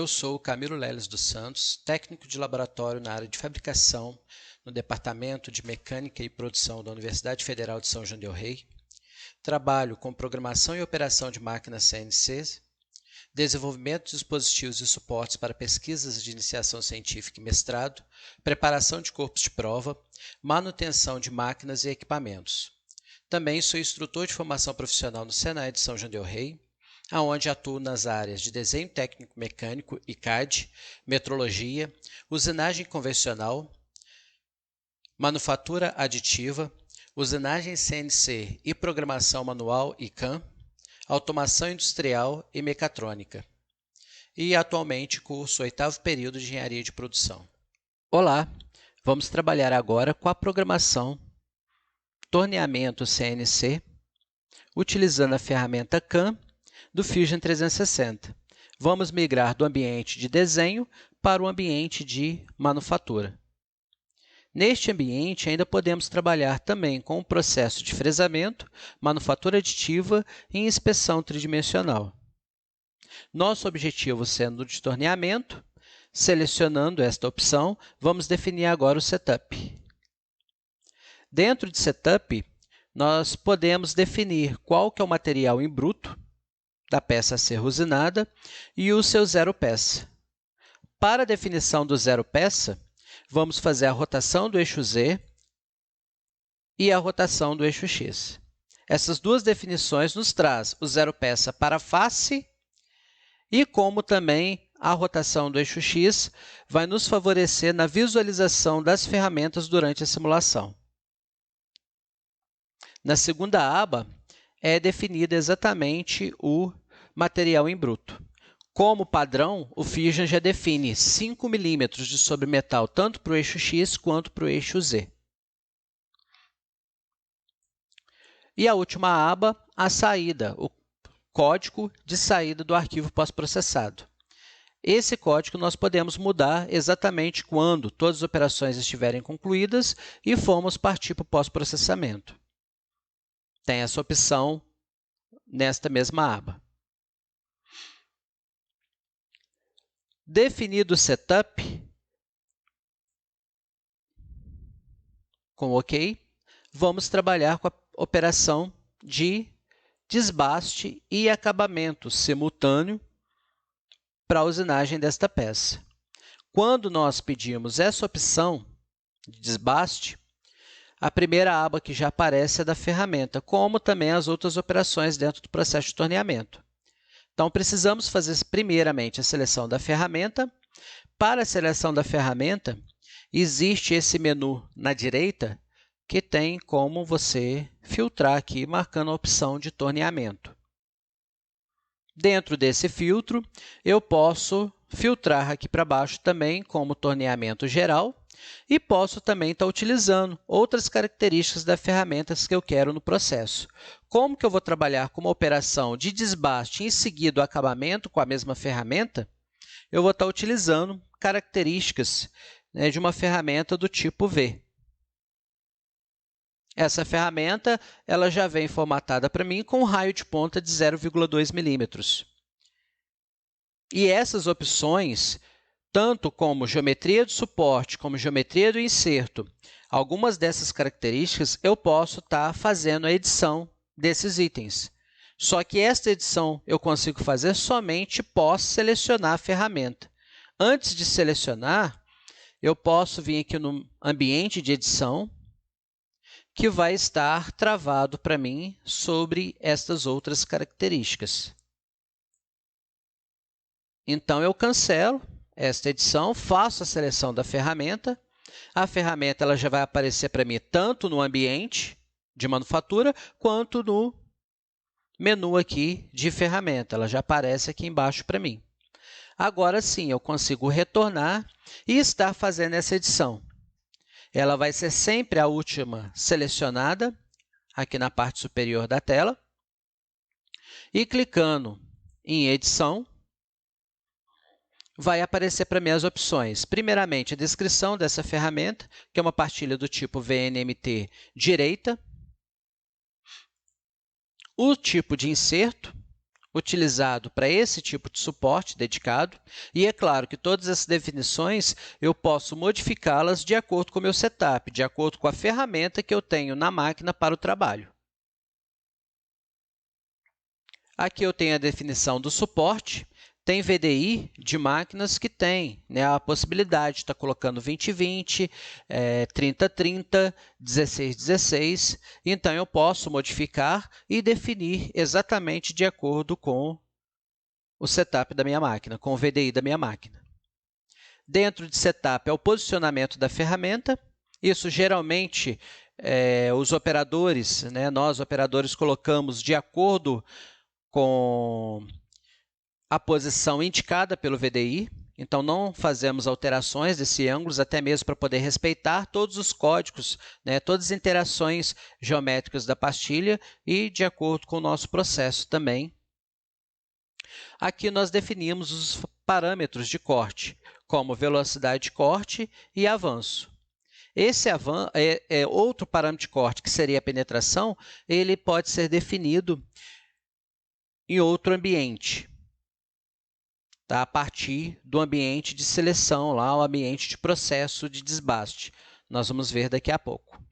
Eu sou o Camilo Leles dos Santos, técnico de laboratório na área de fabricação no Departamento de Mecânica e Produção da Universidade Federal de São João del Rei. Trabalho com programação e operação de máquinas CNC, desenvolvimento de dispositivos e suportes para pesquisas de iniciação científica e mestrado, preparação de corpos de prova, manutenção de máquinas e equipamentos. Também sou instrutor de formação profissional no Senai de São João del Rei, onde atuo nas áreas de desenho técnico mecânico e CAD, metrologia, usinagem convencional, manufatura aditiva, usinagem CNC e programação manual e CAM, automação industrial e mecatrônica. E atualmente curso o 8º período de engenharia de produção. Olá, vamos trabalhar agora com a programação torneamento CNC, utilizando a ferramenta CAM do Fusion 360. Vamos migrar do ambiente de desenho para o ambiente de manufatura. Neste ambiente, ainda podemos trabalhar também com o processo de fresamento, manufatura aditiva e inspeção tridimensional. Nosso objetivo sendo de torneamento, selecionando esta opção, vamos definir agora o setup. Dentro de setup, nós podemos definir qual que é o material em bruto da peça a ser usinada e o seu zero peça. Para a definição do zero peça, vamos fazer a rotação do eixo Z e a rotação do eixo X. Essas duas definições nos traz o zero peça para a face e como também a rotação do eixo X vai nos favorecer na visualização das ferramentas durante a simulação. Na segunda aba, é definido exatamente o material em bruto. Como padrão, o Fusion já define 5 mm de sobremetal tanto para o eixo X quanto para o eixo Z. E a última aba, a saída, o código de saída do arquivo pós-processado. Esse código nós podemos mudar exatamente quando todas as operações estiverem concluídas e formos partir para o pós-processamento. Tem essa opção nesta mesma aba. Definido o setup, com OK, vamos trabalhar com a operação de desbaste e acabamento simultâneo para a usinagem desta peça. Quando nós pedimos essa opção de desbaste, a primeira aba que já aparece é da ferramenta, como também as outras operações dentro do processo de torneamento. Então, precisamos fazer primeiramente a seleção da ferramenta. Para a seleção da ferramenta, existe esse menu na direita que tem como você filtrar aqui, marcando a opção de torneamento. Dentro desse filtro, eu posso filtrar aqui para baixo também como torneamento geral e posso também estar utilizando outras características das ferramentas que eu quero no processo. Como que eu vou trabalhar com uma operação de desbaste e em seguida o acabamento com a mesma ferramenta, eu vou estar utilizando características de uma ferramenta do tipo V. Essa ferramenta ela já vem formatada para mim com um raio de ponta de 0,2 milímetros. E essas opções, tanto como geometria do suporte, como geometria do inserto, algumas dessas características eu posso estar fazendo a edição desses itens. Só que esta edição eu consigo fazer somente pós selecionar a ferramenta. Antes de selecionar, eu posso vir aqui no ambiente de edição, que vai estar travado para mim sobre estas outras características. Então, eu cancelo esta edição, faço a seleção da ferramenta. A ferramenta ela já vai aparecer para mim tanto no ambiente de manufatura, quanto no menu aqui de ferramenta. Ela já aparece aqui embaixo para mim. Agora sim, eu consigo retornar e estar fazendo essa edição. Ela vai ser sempre a última selecionada, aqui na parte superior da tela. E clicando em Edição, vai aparecer para mim as opções. Primeiramente, a descrição dessa ferramenta, que é uma pastilha do tipo VNMT direita. O tipo de inserto, utilizado para esse tipo de suporte dedicado. E é claro que todas essas definições eu posso modificá-las de acordo com o meu setup, de acordo com a ferramenta que eu tenho na máquina para o trabalho. Aqui eu tenho a definição do suporte. Tem VDI de máquinas que tem, né, a possibilidade de estar colocando 2020, 3030, 1616. Então, eu posso modificar e definir exatamente de acordo com o setup da minha máquina, com o VDI da minha máquina. Dentro de setup é o posicionamento da ferramenta. Isso, geralmente, os operadores, né, nós, operadores, colocamos de acordo com a posição indicada pelo VDI, então não fazemos alterações desse ângulos, até mesmo para poder respeitar todos os códigos, né, todas as interações geométricas da pastilha e de acordo com o nosso processo também. Aqui nós definimos os parâmetros de corte, como velocidade de corte e avanço. Esse outro parâmetro de corte, que seria a penetração, ele pode ser definido em outro ambiente, tá? A partir do ambiente de seleção, lá, o ambiente de processo de desbaste. Nós vamos ver daqui a pouco.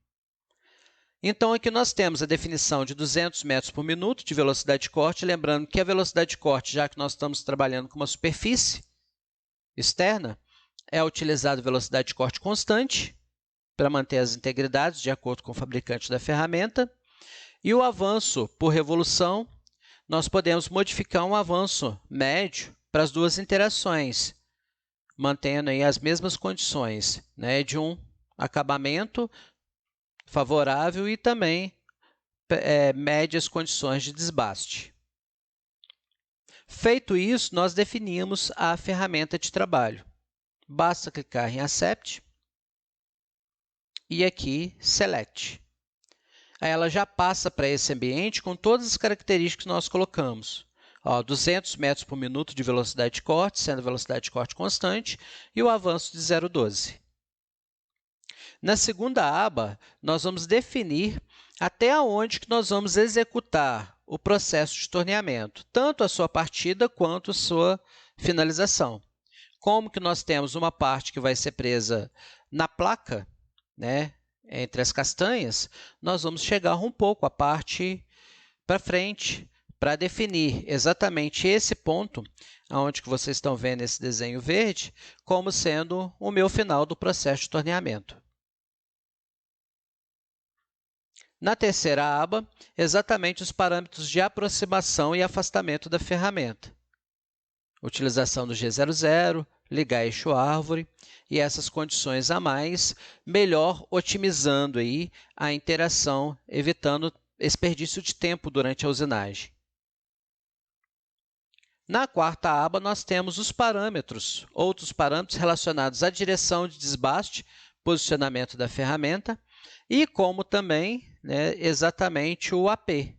Então, aqui nós temos a definição de 200 metros por minuto de velocidade de corte, lembrando que a velocidade de corte, já que nós estamos trabalhando com uma superfície externa, é utilizada a velocidade de corte constante para manter as integridades de acordo com o fabricante da ferramenta. E o avanço por revolução, nós podemos modificar um avanço médio para as duas interações, mantendo aí as mesmas condições, né, de um acabamento favorável e também médias condições de desbaste. Feito isso, nós definimos a ferramenta de trabalho. Basta clicar em Accept e aqui Select. Aí ela já passa para esse ambiente com todas as características que nós colocamos. 200 metros por minuto de velocidade de corte, sendo velocidade de corte constante, e o avanço de 0,12. Na segunda aba, nós vamos definir até onde que nós vamos executar o processo de torneamento, tanto a sua partida quanto a sua finalização. Como que nós temos uma parte que vai ser presa na placa, né, entre as castanhas, nós vamos chegar um pouco a parte para frente, para definir exatamente esse ponto, onde que vocês estão vendo esse desenho verde, como sendo o meu final do processo de torneamento. Na terceira aba, exatamente os parâmetros de aproximação e afastamento da ferramenta. Utilização do G00, ligar eixo árvore e essas condições a mais, melhor otimizando aí a interação, evitando desperdício de tempo durante a usinagem. Na quarta aba, nós temos os parâmetros, outros parâmetros relacionados à direção de desbaste, posicionamento da ferramenta e como também, né, exatamente o AP,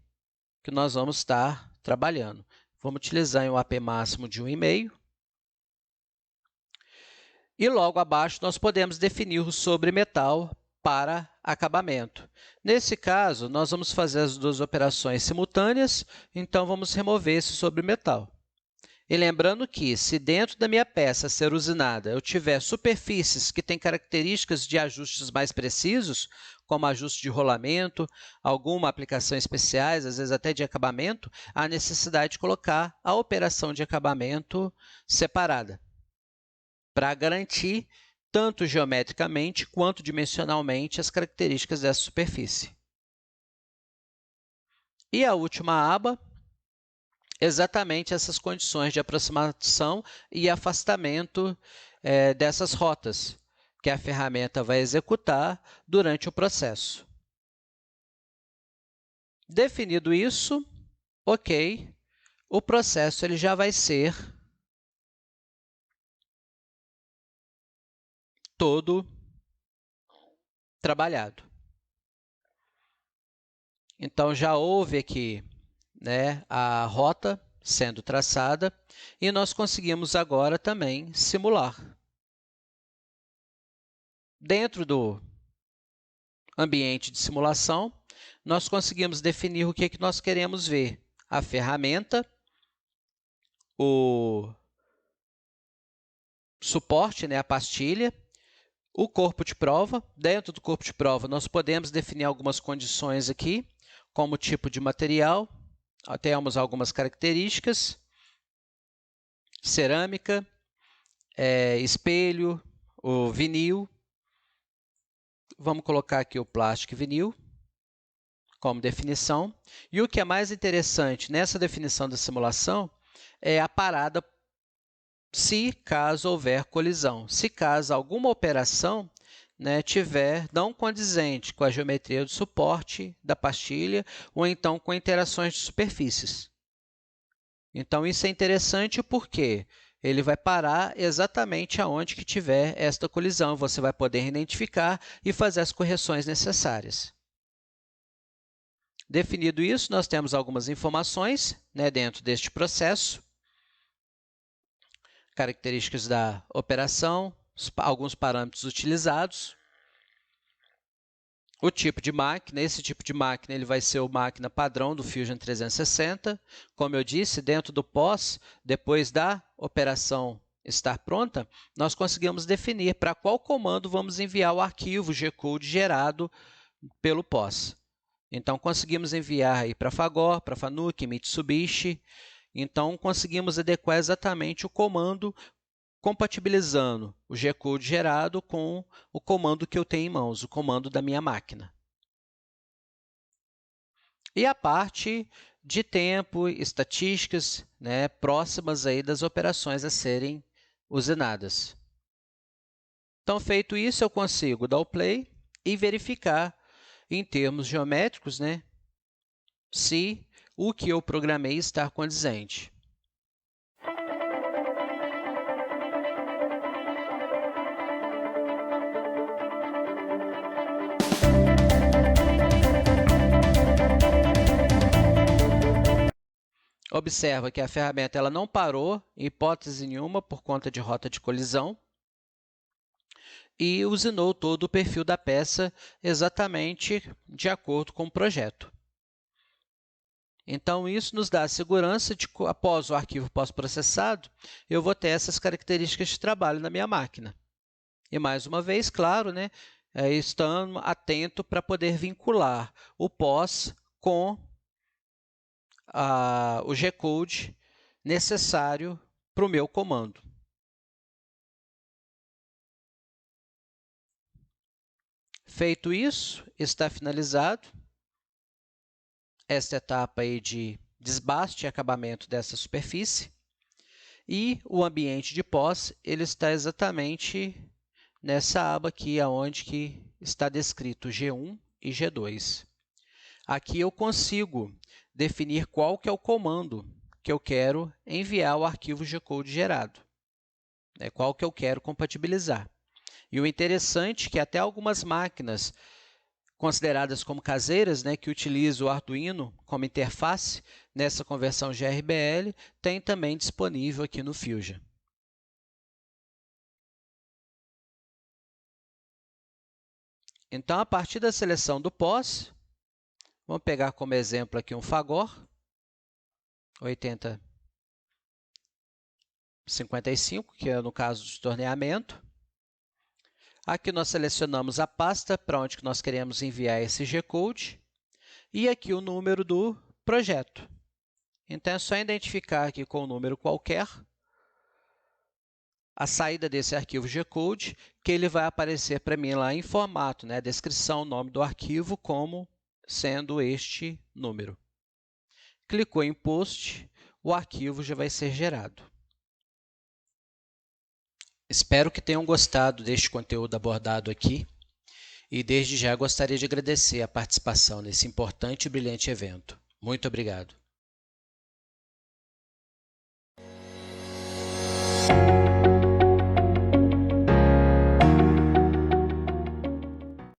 que nós vamos estar trabalhando. Vamos utilizar um AP máximo de 1,5. E logo abaixo, nós podemos definir o sobremetal para acabamento. Nesse caso, nós vamos fazer as duas operações simultâneas, então vamos remover esse sobremetal. E lembrando que, se dentro da minha peça a ser usinada eu tiver superfícies que têm características de ajustes mais precisos, como ajuste de rolamento, alguma aplicação especiais, às vezes até de acabamento, há necessidade de colocar a operação de acabamento separada, para garantir tanto geometricamente quanto dimensionalmente as características dessa superfície. E a última aba, exatamente essas condições de aproximação e afastamento dessas rotas que a ferramenta vai executar durante o processo. Definido isso, ok, o processo ele já vai ser todo trabalhado. Então, já houve aqui, né, a rota sendo traçada e nós conseguimos agora também simular. Dentro do ambiente de simulação, nós conseguimos definir o que nós queremos ver. A ferramenta, o suporte, né, a pastilha, o corpo de prova. Dentro do corpo de prova, nós podemos definir algumas condições aqui, como tipo de material, temos algumas características, cerâmica, espelho, o vinil. Vamos colocar aqui o plástico e vinil como definição. E o que é mais interessante nessa definição da simulação é a parada se caso houver colisão. Se caso alguma operação, né, tiver não condizente com a geometria do suporte da pastilha ou então com interações de superfícies. Então, isso é interessante porque ele vai parar exatamente aonde que tiver esta colisão. Você vai poder identificar e fazer as correções necessárias. Definido isso, nós temos algumas informações, né, dentro deste processo. Características da operação, alguns parâmetros utilizados. O tipo de máquina, esse tipo de máquina ele vai ser a máquina padrão do Fusion 360. Como eu disse, dentro do POS, depois da operação estar pronta, nós conseguimos definir para qual comando vamos enviar o arquivo G-Code gerado pelo POS. Então, conseguimos enviar para Fagor, para Fanuc, Mitsubishi. Então, conseguimos adequar exatamente o comando compatibilizando o G-Code gerado com o comando que eu tenho em mãos, o comando da minha máquina. E a parte de tempo, estatísticas, né, próximas aí das operações a serem usinadas. Então, feito isso, eu consigo dar o play e verificar em termos geométricos, né, se o que eu programei está condizente. Observa que a ferramenta ela não parou, em hipótese nenhuma, por conta de rota de colisão, e usinou todo o perfil da peça exatamente de acordo com o projeto. Então, isso nos dá a segurança de que, após o arquivo pós-processado, eu vou ter essas características de trabalho na minha máquina. E, mais uma vez, claro, né, estando atento para poder vincular o pós com o G-Code necessário para o meu comando. Feito isso, está finalizado esta etapa aí de desbaste e acabamento dessa superfície. E o ambiente de pós ele está exatamente nessa aba aqui, onde que está descrito G1 e G2. Aqui eu consigo definir qual que é o comando que eu quero enviar o arquivo G-Code gerado, né? Qual que eu quero compatibilizar. E o interessante é que até algumas máquinas consideradas como caseiras, né, que utilizam o Arduino como interface nessa conversão GRBL, tem também disponível aqui no Fusion. Então, a partir da seleção do pós, vamos pegar como exemplo aqui um Fagor 8055, que é no caso de torneamento. Aqui nós selecionamos a pasta para onde que nós queremos enviar esse G-Code e aqui o número do projeto. Então, é só identificar aqui com um número qualquer a saída desse arquivo G-Code, que ele vai aparecer para mim lá em formato, né? Descrição, nome do arquivo, como sendo este número. Clicou em Post, o arquivo já vai ser gerado. Espero que tenham gostado deste conteúdo abordado aqui e, desde já, gostaria de agradecer a participação nesse importante e brilhante evento. Muito obrigado.